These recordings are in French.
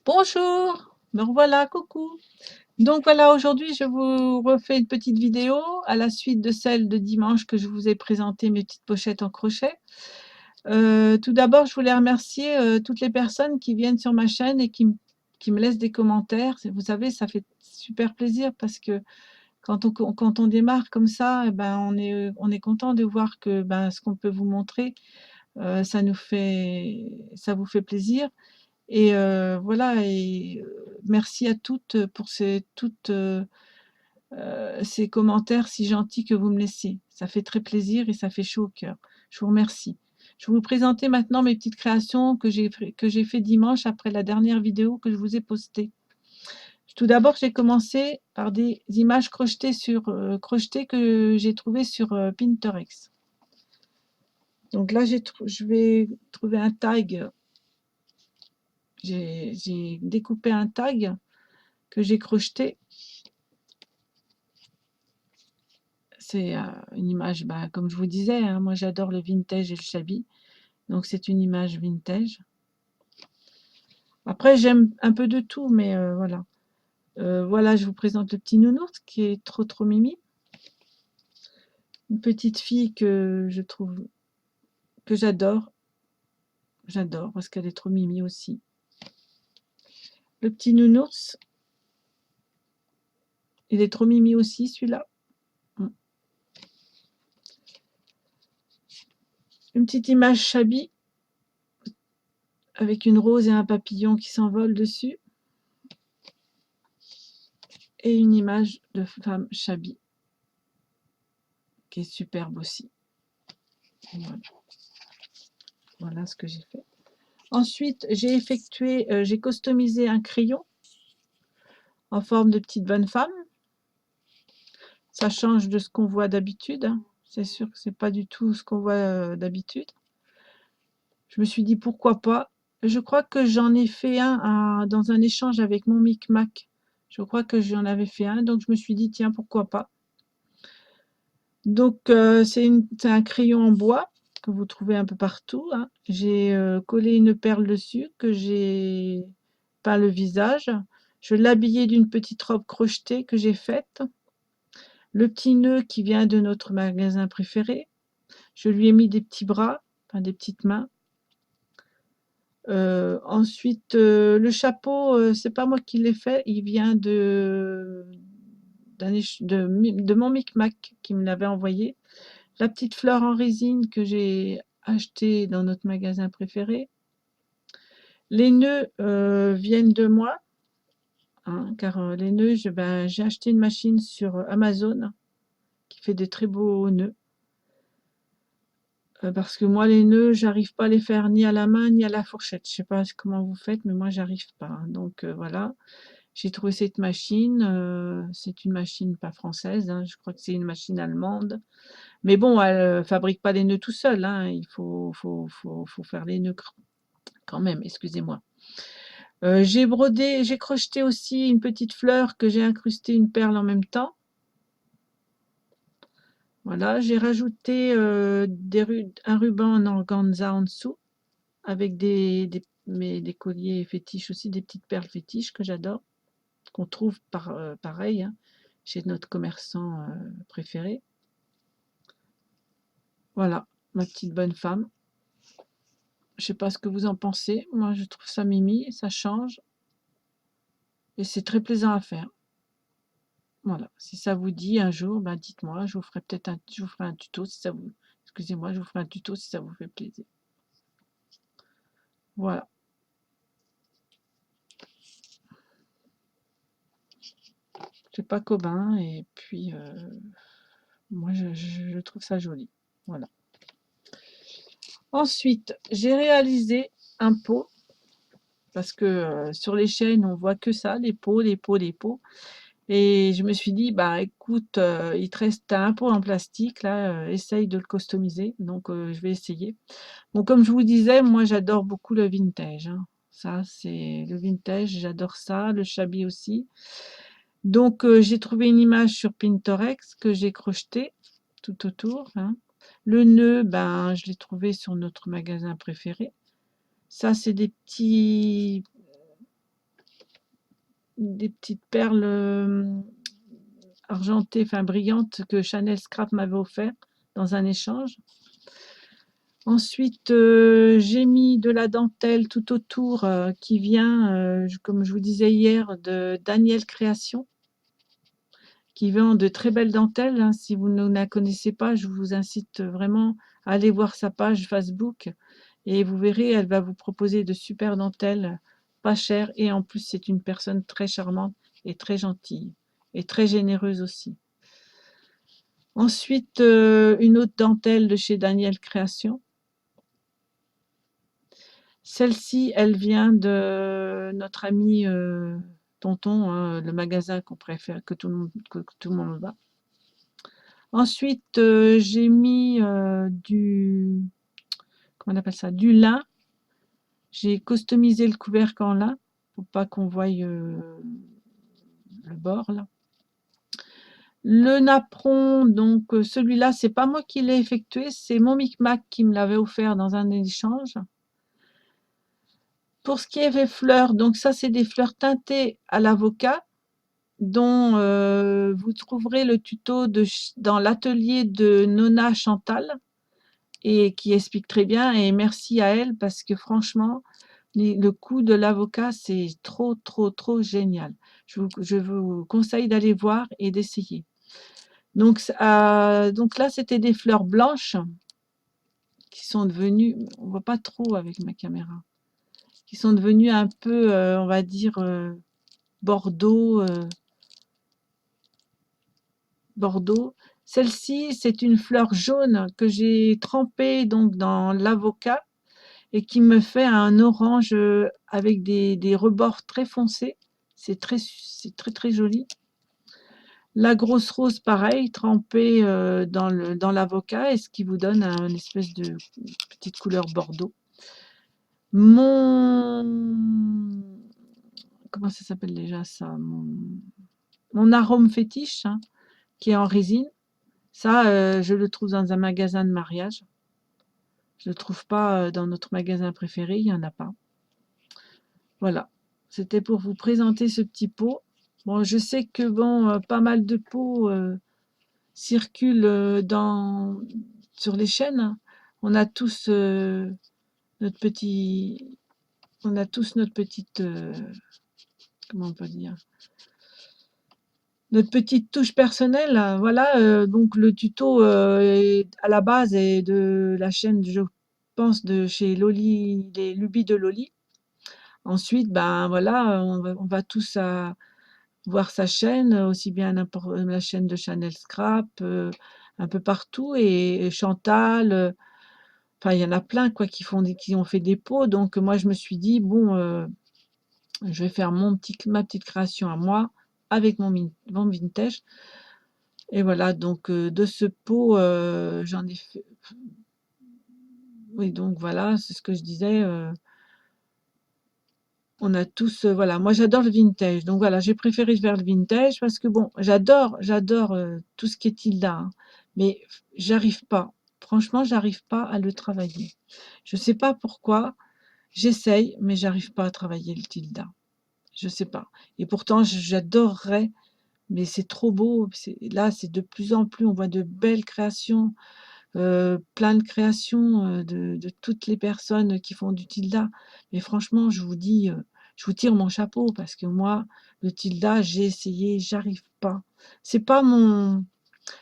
Bonjour, me revoilà, coucou. Donc voilà, aujourd'hui je vous refais une petite vidéo à la suite de celle de dimanche que je vous ai présenté mes petites pochettes en crochet. Tout d'abord, je voulais remercier toutes les personnes qui viennent sur ma chaîne et qui me laissent des commentaires. Vous savez, ça fait super plaisir parce que quand on démarre comme ça, eh ben, on est content de voir que ben, ce qu'on peut vous montrer, ça vous fait plaisir. Et voilà et merci à toutes pour ces commentaires si gentils que vous me laissez. Ça fait très plaisir et ça fait chaud au cœur. Je vous remercie. Je vais vous présenter maintenant mes petites créations que j'ai fait dimanche après la dernière vidéo que je vous ai postée. Tout d'abord, j'ai commencé par des images crochetées que j'ai trouvées sur, Pinterest. Donc là, je vais trouver un tag. J'ai découpé un tag que j'ai crocheté. C'est une image, bah, comme je vous disais, hein, moi j'adore le vintage et le shabby, donc c'est une image vintage. Après, j'aime un peu de tout, mais voilà. Voilà, je vous présente le petit nounours qui est trop mimi. Une petite fille que je trouve que j'adore parce qu'elle est trop mimi aussi. Le petit nounours, il est trop mimi aussi celui-là. Une petite image shabby avec une rose et un papillon qui s'envolent dessus. Et une image de femme shabby qui est superbe aussi. Voilà, voilà ce que j'ai fait. Ensuite, j'ai customisé un crayon en forme de petite bonne femme. Ça change de ce qu'on voit d'habitude, hein. C'est sûr que c'est pas du tout ce qu'on voit d'habitude. Je me suis dit pourquoi pas. Je crois que j'en ai fait un dans un échange avec mon Micmac. Je crois que j'en avais fait un, donc je me suis dit tiens pourquoi pas. Donc c'est un crayon en bois que vous trouvez un peu partout, hein. J'ai collé une perle dessus que j'ai peint le visage. Je l'ai habillé d'une petite robe crochetée que j'ai faite. Le petit nœud qui vient de notre magasin préféré. Je lui ai mis des petits bras, enfin des petites mains. Ensuite, le chapeau, c'est pas moi qui l'ai fait, il vient de mon Micmac qui me l'avait envoyé. La petite fleur en résine que j'ai achetée dans notre magasin préféré. Les nœuds viennent de moi, hein, car les nœuds, j'ai acheté une machine sur Amazon qui fait des très beaux nœuds. Parce que moi, les nœuds, j'arrive pas à les faire ni à la main ni à la fourchette. Je sais pas comment vous faites, mais moi, j'arrive pas, hein. Donc voilà, j'ai trouvé cette machine. C'est une machine pas française, hein, je crois que c'est une machine allemande. Mais bon, elle ne fabrique pas les nœuds tout seul, hein. Il faut faire les nœuds quand même, excusez-moi. J'ai crocheté aussi une petite fleur que j'ai incrusté une perle en même temps. Voilà, j'ai rajouté un ruban en organza en dessous avec des colliers fétiches aussi, des petites perles fétiches que j'adore, qu'on trouve pareil, hein, chez notre commerçant préféré. Voilà, ma petite bonne femme. Je sais pas ce que vous en pensez. Moi, je trouve ça mimi, ça change et c'est très plaisant à faire. Voilà, si ça vous dit un jour, ben dites-moi, je vous ferai un tuto si ça vous excusez-moi, je vous ferai un tuto si ça vous fait plaisir. Voilà. C'est pas commun et puis moi je trouve ça joli. Voilà. Ensuite, j'ai réalisé un pot parce que sur les chaînes, on voit que ça, les pots, les pots, les pots. Et je me suis dit, bah écoute, il te reste un pot en plastique, là, essaye de le customiser. Donc je vais essayer. Bon, comme je vous disais, moi j'adore beaucoup le vintage, hein. Ça, c'est le vintage, j'adore ça, le shabby aussi. Donc j'ai trouvé une image sur Pinterest que j'ai crochetée tout autour, hein. Le nœud, ben, je l'ai trouvé sur notre magasin préféré. Ça, c'est des petits des petites perles argentées, enfin brillantes, que Chanel Scrap m'avait offert dans un échange. Ensuite, j'ai mis de la dentelle tout autour qui vient, comme je vous disais hier, de Daniel Création, qui vend de très belles dentelles, hein. Si vous ne la connaissez pas, je vous incite vraiment à aller voir sa page Facebook et vous verrez, elle va vous proposer de super dentelles, pas chères, et en plus c'est une personne très charmante et très gentille et très généreuse aussi. Ensuite, une autre dentelle de chez Daniel Création. Celle-ci, elle vient de notre ami Tonton, hein, le magasin qu'on préfère, que tout le monde va. Ensuite, j'ai mis comment on appelle ça, du lin. J'ai customisé le couvercle en lin pour pas qu'on voie le bord là. Le napperon, donc celui-là, c'est pas moi qui l'ai effectué, c'est mon Micmac qui me l'avait offert dans un échange. Pour ce qui est des fleurs, donc ça c'est des fleurs teintées à l'avocat, dont vous trouverez le tuto dans l'atelier de Nona Chantal, et qui explique très bien, et merci à elle parce que franchement, le coup de l'avocat, c'est trop, trop, trop génial. Je vous conseille d'aller voir et d'essayer. Donc là, c'était des fleurs blanches qui sont devenues, on voit pas trop avec ma caméra, qui sont devenues un peu, on va dire, bordeaux. Bordeaux. Celle-ci, c'est une fleur jaune que j'ai trempée donc dans l'avocat et qui me fait un orange avec des rebords très foncés. C'est très, très, très joli. La grosse rose, pareil, trempée dans l'avocat, et ce qui vous donne une espèce de petite couleur bordeaux. Comment ça s'appelle déjà ça? Mon arôme fétiche, hein, qui est en résine. Ça, je le trouve dans un magasin de mariage. Je ne le trouve pas dans notre magasin préféré, il n'y en a pas. Voilà, c'était pour vous présenter ce petit pot. Bon, je sais que bon, pas mal de pots circulent sur les chaînes. On a tous notre petit, on a tous notre petite, comment on peut dire, notre petite touche personnelle. Voilà, donc le tuto à la base est de la chaîne, je pense, de chez Loli, les Lubies de Loli. Ensuite, ben voilà, on va tous voir sa chaîne, aussi bien la chaîne de Chanel Scrap, un peu partout, et Chantal, enfin il y en a plein quoi qui ont fait des pots. Donc moi je me suis dit bon, je vais faire ma petite création à moi avec mon vintage. Et voilà, donc de ce pot, j'en ai fait. Oui, donc voilà, c'est ce que je disais. On a tous, voilà, moi j'adore le vintage, donc voilà, j'ai préféré faire le vintage parce que bon, j'adore tout ce qui est Tilda, hein, mais j'arrive pas. Franchement, j'arrive pas à le travailler. Je sais pas pourquoi. J'essaye, mais j'arrive pas à travailler le Tilda. Je sais pas. Et pourtant, j'adorerais, mais c'est trop beau. Là, c'est de plus en plus, on voit de belles créations. Plein de créations de toutes les personnes qui font du tilda. Mais franchement, je vous dis, je vous tire mon chapeau parce que moi, le tilda, j'ai essayé, j'arrive pas. C'est pas mon.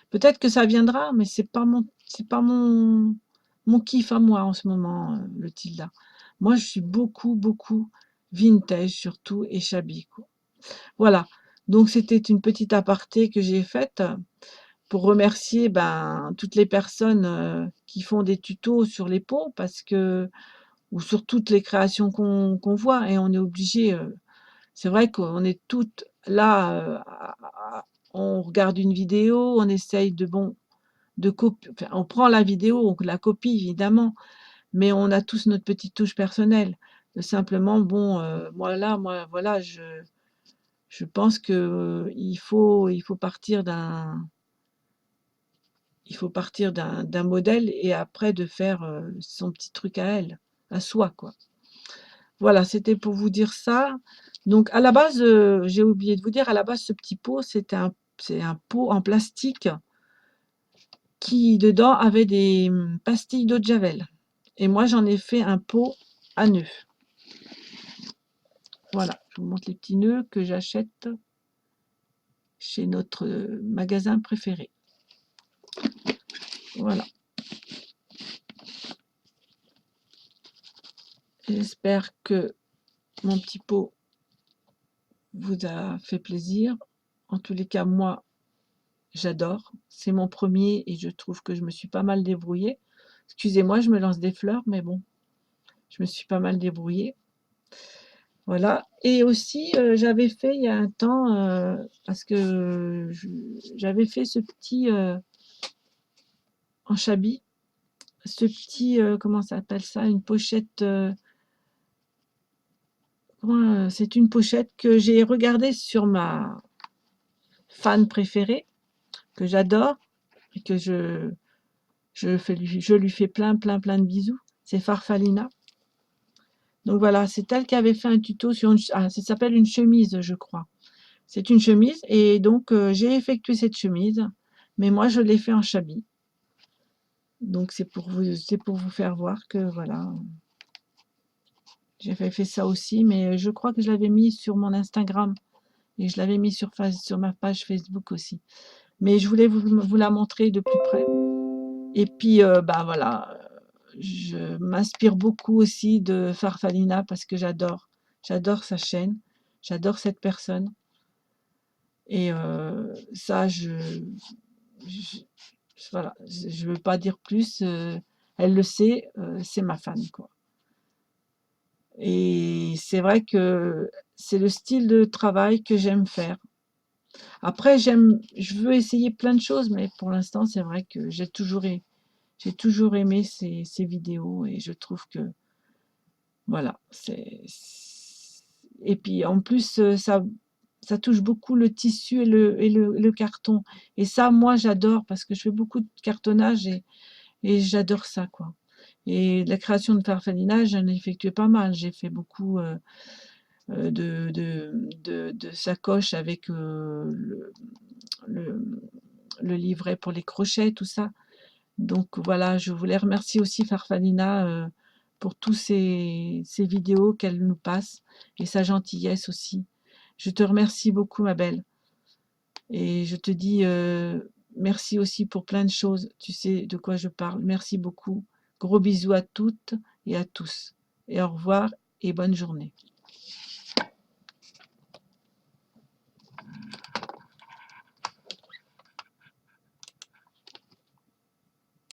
Peut-être que ça viendra, mais c'est pas mon kiff à moi en ce moment, le tilda. Moi, je suis beaucoup, beaucoup vintage surtout et shabby, quoi. Voilà. Donc c'était une petite aparté que j'ai faite pour remercier ben, toutes les personnes qui font des tutos sur les pots, parce que, ou sur toutes les créations qu'on voit, et on est obligé, c'est vrai qu'on est toutes là, on regarde une vidéo, on essaye de copier, enfin, on prend la vidéo, on la copie évidemment, mais on a tous notre petite touche personnelle. Simplement, bon, voilà, je pense que il faut partir d'un modèle, et après de faire son petit truc à elle, à soi, quoi. Voilà, c'était pour vous dire ça. Donc à la base, j'ai oublié de vous dire, à la base, ce petit pot, c'est un pot en plastique qui, dedans, avait des pastilles d'eau de Javel. Et moi, j'en ai fait un pot à nœuds. Voilà, je vous montre les petits nœuds que j'achète chez notre magasin préféré. Voilà. J'espère que mon petit pot vous a fait plaisir. En tous les cas, moi, j'adore. C'est mon premier et je trouve que je me suis pas mal débrouillée. Excusez-moi, je me lance des fleurs, mais bon, je me suis pas mal débrouillée. Voilà. Et aussi, j'avais fait il y a un temps, parce que j'avais fait ce petit en chablis, ce petit, comment ça s'appelle ça, une pochette. C'est une pochette que j'ai regardée sur ma fan préférée, que j'adore et que je lui fais plein, plein, plein de bisous. C'est Farfalina. Donc voilà, c'est elle qui avait fait un tuto sur ça s'appelle une chemise, je crois. C'est une chemise et donc j'ai effectué cette chemise, mais moi je l'ai fait en chablis. Donc c'est pour vous faire voir que voilà, j'ai fait ça aussi, mais je crois que je l'avais mis sur mon Instagram et je l'avais mis sur ma page Facebook aussi. Mais je voulais vous la montrer de plus près. Et puis bah voilà, je m'inspire beaucoup aussi de Farfalina parce que j'adore sa chaîne, j'adore cette personne. Et ça, je voilà, je veux pas dire plus, elle le sait, c'est ma fan, quoi. Et c'est vrai que c'est le style de travail que j'aime faire. Après je veux essayer plein de choses, mais pour l'instant, c'est vrai que j'ai toujours aimé ses vidéos et je trouve que voilà, et puis en plus, ça touche beaucoup le tissu et le carton. Et ça, moi, j'adore parce que je fais beaucoup de cartonnage et j'adore ça, quoi. Et la création de Farfalina, j'en ai effectué pas mal. J'ai fait beaucoup de sacoches avec le, le livret pour les crochets, tout ça. Donc voilà, je voulais remercier aussi Farfalina pour tous ces vidéos qu'elle nous passe et sa gentillesse aussi. Je te remercie beaucoup, ma belle. Et je te dis merci aussi pour plein de choses. Tu sais de quoi je parle. Merci beaucoup. Gros bisous à toutes et à tous. Et au revoir et bonne journée.